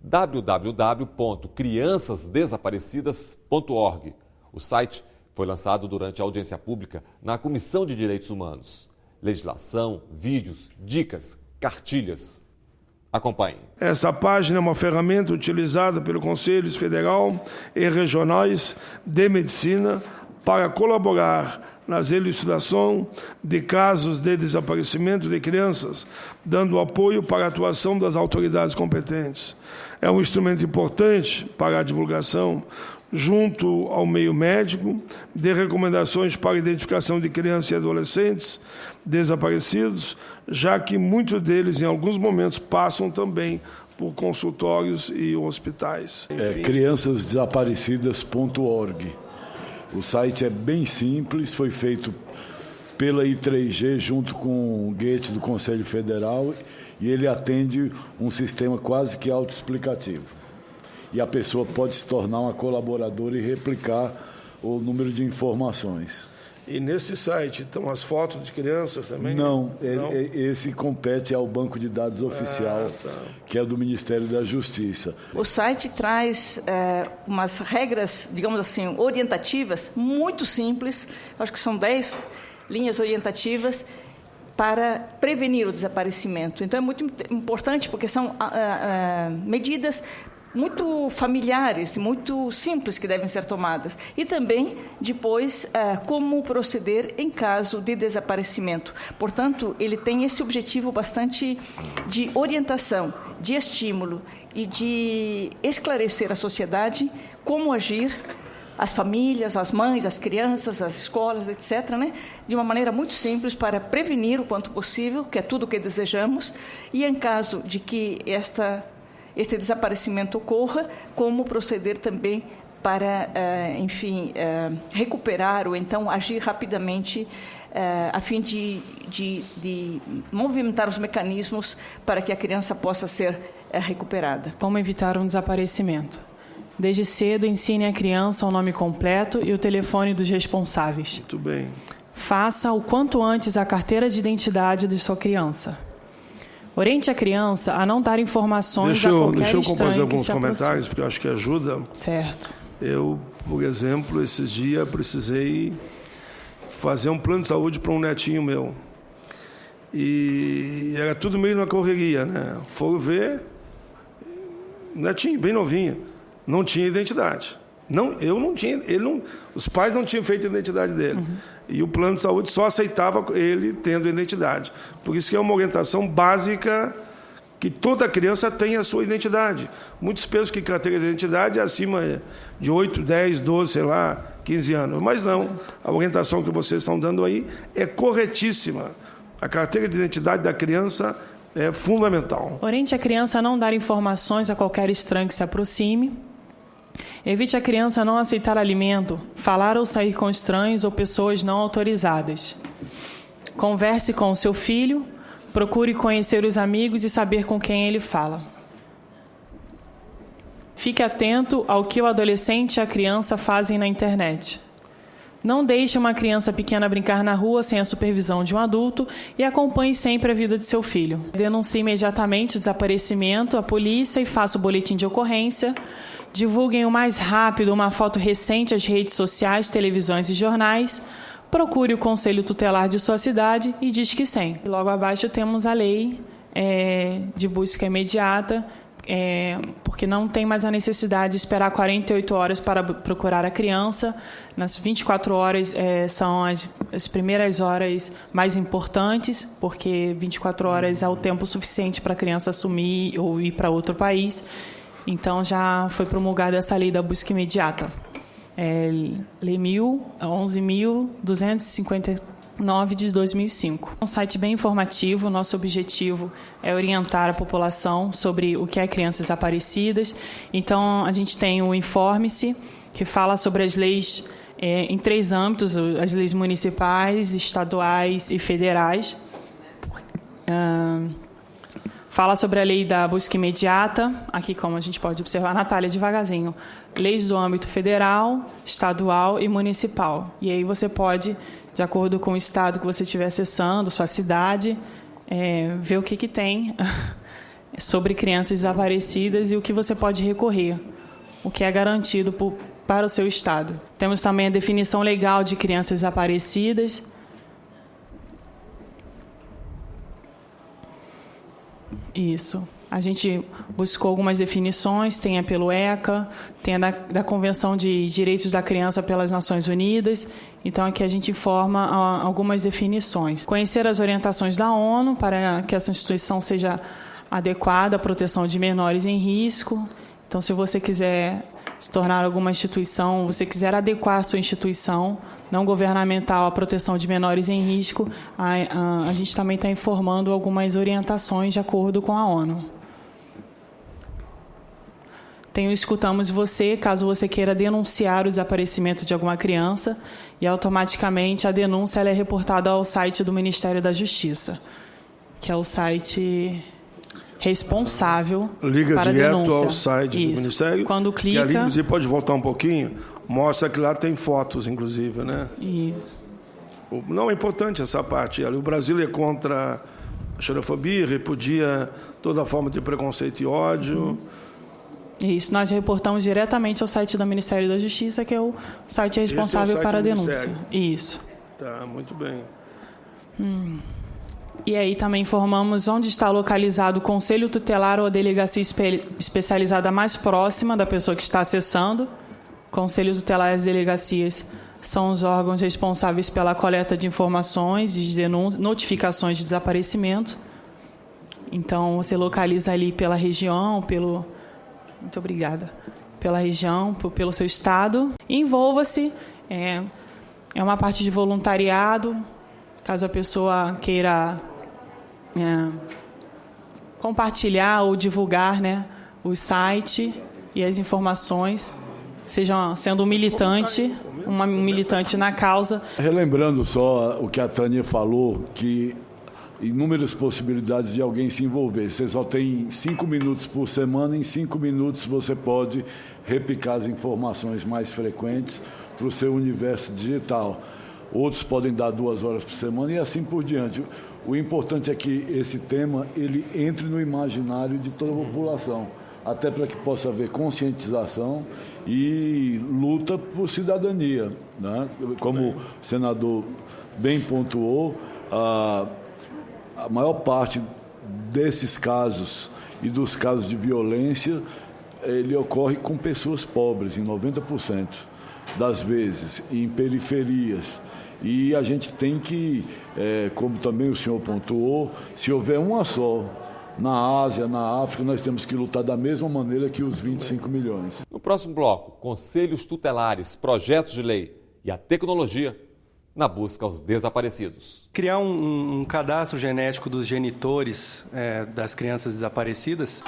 www.criançasdesaparecidas.org. O site foi lançado durante a audiência pública na Comissão de Direitos Humanos. Legislação, vídeos, dicas, cartilhas. Acompanhe. Esta página é uma ferramenta utilizada pelo Conselho Federal e Regionais de Medicina para colaborar nas elucidações de casos de desaparecimento de crianças, dando apoio para a atuação das autoridades competentes. É um instrumento importante para a divulgação, junto ao meio médico, de recomendações para a identificação de crianças e adolescentes desaparecidos, já que muitos deles, em alguns momentos, passam também por consultórios e hospitais. Criançasdesaparecidas.org. O site é bem simples, foi feito pela I3G junto com o Goethe do Conselho Federal e ele atende um sistema quase que autoexplicativo. E a pessoa pode se tornar uma colaboradora e replicar o número de informações. E nesse site estão as fotos de crianças também? Não. Esse compete ao banco de dados oficial, que é do Ministério da Justiça. O site traz umas regras, digamos assim, orientativas, muito simples, acho que são 10 linhas orientativas para prevenir o desaparecimento. Então é muito importante porque são medidas muito familiares, muito simples que devem ser tomadas. E também, depois, como proceder em caso de desaparecimento. Portanto, ele tem esse objetivo bastante de orientação, de estímulo e de esclarecer a sociedade como agir, as famílias, as mães, as crianças, as escolas, etc., né? De uma maneira muito simples para prevenir o quanto possível, que é tudo o que desejamos, e em caso de que este desaparecimento ocorra, como proceder também para, recuperar ou então agir rapidamente a fim de movimentar os mecanismos para que a criança possa ser recuperada. Como evitar um desaparecimento? Desde cedo, ensine à criança o nome completo e o telefone dos responsáveis. Muito bem. Faça o quanto antes a carteira de identidade de sua criança. Oriente a criança a não dar informações a qualquer estranho. Deixa eu fazer alguns comentários, porque eu acho que ajuda. Certo. Eu, por exemplo, esses dias precisei fazer um plano de saúde para um netinho meu. E era tudo meio na correria, né? Foram ver, netinho, bem novinho, não tinha identidade. Eu não tinha, os pais não tinham feito a identidade dele. Uhum. E o plano de saúde só aceitava ele tendo identidade. Por isso que é uma orientação básica que toda criança tenha a sua identidade. Muitos pensam que carteira de identidade é acima de 8, 10, 12, sei lá, 15 anos. Mas não, a orientação que vocês estão dando aí é corretíssima. A carteira de identidade da criança é fundamental. Oriente a criança a não dar informações a qualquer estranho que se aproxime. Evite a criança não aceitar alimento, falar ou sair com estranhos ou pessoas não autorizadas. Converse com o seu filho, procure conhecer os amigos e saber com quem ele fala. Fique atento ao que o adolescente e a criança fazem na internet. Não deixe uma criança pequena brincar na rua sem a supervisão de um adulto e acompanhe sempre a vida de seu filho. Denuncie imediatamente o desaparecimento à polícia e faça o boletim de ocorrência. Divulguem o mais rápido uma foto recente às redes sociais, televisões e jornais. Procure o conselho tutelar de sua cidade e Disque 100. Logo abaixo temos a lei de busca imediata, porque não tem mais a necessidade de esperar 48 horas para procurar a criança. Nas 24 horas são as primeiras horas mais importantes, porque 24 horas é o tempo suficiente para a criança assumir ou ir para outro país. Então, já foi promulgada essa lei da busca imediata. Lei 11.259 de 2005. Um site bem informativo. Nosso objetivo é orientar a população sobre o que é crianças desaparecidas. Então, a gente tem o Informe-se, que fala sobre as leis em 3 âmbitos, as leis municipais, estaduais e federais. Fala sobre a lei da busca imediata, aqui como a gente pode observar, Natália, devagarzinho, leis do âmbito federal, estadual e municipal. E aí você pode, de acordo com o estado que você estiver acessando, sua cidade, ver o que tem sobre crianças desaparecidas e o que você pode recorrer, o que é garantido para o seu estado. Temos também a definição legal de crianças desaparecidas. Isso. A gente buscou algumas definições, tem a pelo ECA, tem a da Convenção de Direitos da Criança pelas Nações Unidas. Então, aqui a gente informa algumas definições. Conhecer as orientações da ONU para que essa instituição seja adequada à proteção de menores em risco. Então, se você quiser se tornar alguma instituição, você quiser adequar a sua instituição não governamental à proteção de menores em risco, a gente também está informando algumas orientações de acordo com a ONU. Tem o Escutamos Você, caso você queira denunciar o desaparecimento de alguma criança, e automaticamente a denúncia ela é reportada ao site do Ministério da Justiça, que é o site responsável liga para direto denúncia. ao site Isso. do Ministério. Quando clica... Que ali, inclusive, pode voltar um pouquinho, mostra que lá tem fotos, inclusive, né? Não é importante essa parte. O Brasil é contra a xenofobia, repudia toda forma de preconceito e ódio. Isso, nós reportamos diretamente ao site do Ministério da Justiça, que é o site responsável site para a do denúncia. Ministério. Isso. Tá, muito bem. E aí também informamos onde está localizado o Conselho Tutelar ou a delegacia especializada mais próxima da pessoa que está acessando. Conselho Tutelar e as delegacias são os órgãos responsáveis pela coleta de informações, de denúncias, notificações de desaparecimento. Então, você localiza ali pela região, muito obrigada. Pela região, pelo seu estado. Envolva-se. É uma parte de voluntariado. Caso a pessoa queira compartilhar ou divulgar, né, o site e as informações, sendo um militante na causa. Relembrando só o que a Tânia falou, que inúmeras possibilidades de alguém se envolver. Você só tem 5 minutos por semana, em 5 minutos você pode repicar as informações mais frequentes para o seu universo digital. Outros podem dar 2 horas por semana e assim por diante. O importante é que esse tema ele entre no imaginário de toda a população, até para que possa haver conscientização e luta por cidadania, né? Como o senador bem pontuou, a maior parte desses casos e dos casos de violência, ele ocorre com pessoas pobres, em 90% das vezes, em periferias. E a gente tem que, como também o senhor pontuou, se houver uma só na Ásia, na África, nós temos que lutar da mesma maneira que os 25 milhões. No próximo bloco, conselhos tutelares, projetos de lei e a tecnologia na busca aos desaparecidos. Criar um cadastro genético dos genitores das crianças desaparecidas